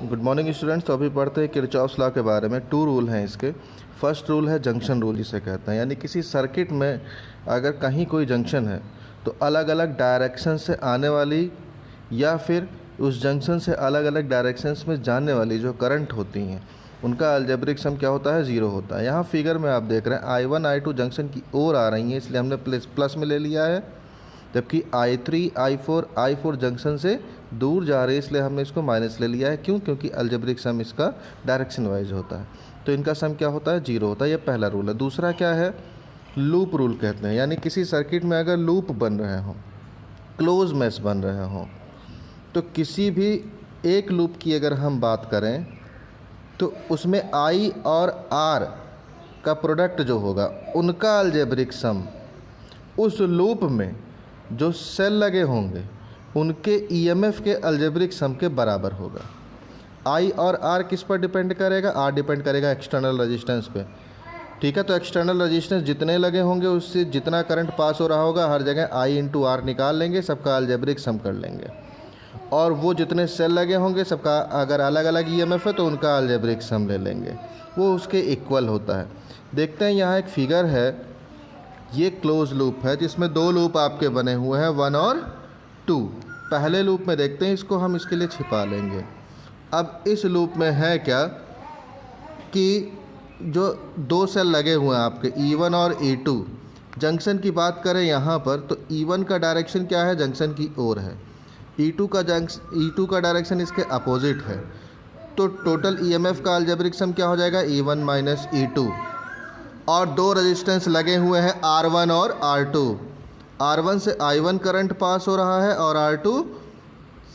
Good morning students. तो अभी पढ़ते हैं किरचॉफ्स लॉ के बारे में। टू रूल हैं इसके। फर्स्ट रूल है जंक्शन रूल जिसे कहते हैं, यानी किसी सर्किट में अगर कहीं कोई जंक्शन है तो अलग अलग डायरेक्शन से आने वाली या फिर उस जंक्शन से अलग अलग डायरेक्शंस में जाने वाली जो करंट होती हैं उनका अलजेब्रिक सम क्या होता है, ज़ीरो होता है। यहाँ फिगर में आप देख रहे हैं I1 I2 जंक्शन की ओर आ रही हैं, इसलिए हमने प्लस में ले लिया है, जबकि I3 I4 जंक्शन से दूर जा रही है, इसलिए हमने इसको माइनस ले लिया है। क्यों? क्योंकि अलजेब्रिक सम इसका डायरेक्शन वाइज होता है, तो इनका सम क्या होता है, जीरो होता है। ये पहला रूल है। दूसरा क्या है, लूप रूल कहते हैं, यानी किसी सर्किट में अगर लूप बन रहे हों, क्लोज मैश बन रहे हों, तो किसी भी एक लूप की अगर हम बात करें तो उसमें I और R का प्रोडक्ट जो होगा उनका अलजेब्रिक सम उस लूप में जो सेल लगे होंगे उनके ईएमएफ के अलजेब्रिक सम के बराबर होगा। I और R किस पर डिपेंड करेगा? R डिपेंड करेगा एक्सटर्नल रेजिस्टेंस पे। ठीक है, तो एक्सटर्नल रेजिस्टेंस जितने लगे होंगे उससे जितना करंट पास हो रहा होगा हर जगह I इंटू R निकाल लेंगे, सबका अलजेब्रिक सम कर लेंगे। और वो जितने सेल लगे होंगे सबका अगर अलग अलग ईएमएफ है तो उनका अलजेब्रिक सम ले लेंगे, वो उसके इक्वल होता है। देखते हैं यहाँ एक फिगर है, ये क्लोज लूप है जिसमें दो लूप आपके बने हुए हैं 1 और 2। पहले लूप में देखते हैं, इसको हम इसके लिए छिपा लेंगे। अब इस लूप में है क्या कि जो दो सेल लगे हुए हैं आपके E1 और E2, जंक्शन की बात करें यहाँ पर तो E1 का डायरेक्शन क्या है, जंक्शन की ओर है। E2 का डायरेक्शन इसके अपोजिट है, तो टोटल ईएमएफ का अलजेब्रिक सम क्या हो जाएगा, E1 माइनस E2। और दो रेजिस्टेंस लगे हुए हैं R1 और R2। R1 से I1 करंट पास हो रहा है और R2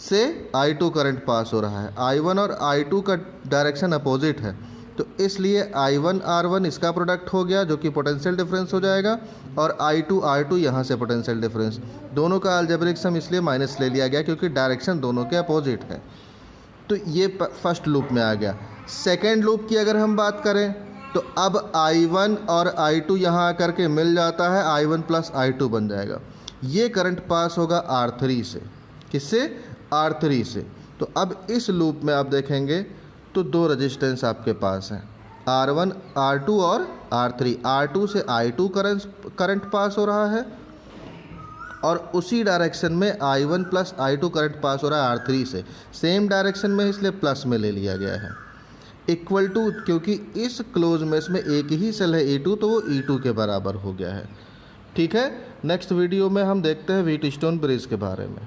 से I2 करंट पास हो रहा है। I1 और I2 का डायरेक्शन अपोजिट है, तो इसलिए I1 R1 इसका प्रोडक्ट हो गया जो कि पोटेंशियल डिफरेंस हो जाएगा, और I2 R2 यहाँ से पोटेंशियल डिफरेंस, दोनों का अलजेब्रिक सम इसलिए माइनस ले लिया गया क्योंकि डायरेक्शन दोनों के अपोजिट है। तो ये फर्स्ट लूप में आ गया। सेकेंड लूप की अगर हम बात करें तो अब I1 और I2 यहाँ आकर के मिल जाता है, I1 प्लस I2 बन जाएगा। ये करंट पास होगा R3 से। किससे? R3 से। तो अब इस लूप में आप देखेंगे तो दो रेजिस्टेंस आपके पास हैं, R1 R2 और R3। R2 से I2 करंट पास हो रहा है और उसी डायरेक्शन में I1 plus I2 current pass हो रहा है R3 से, सेम डायरेक्शन में, इसलिए प्लस में ले लिया गया है। इक्वल टू, क्योंकि इस क्लोज मैश में एक ही सेल है E2, तो वो E2 के बराबर हो गया है। ठीक है, नेक्स्ट वीडियो में हम देखते हैं व्हीटस्टोन ब्रिज के बारे में।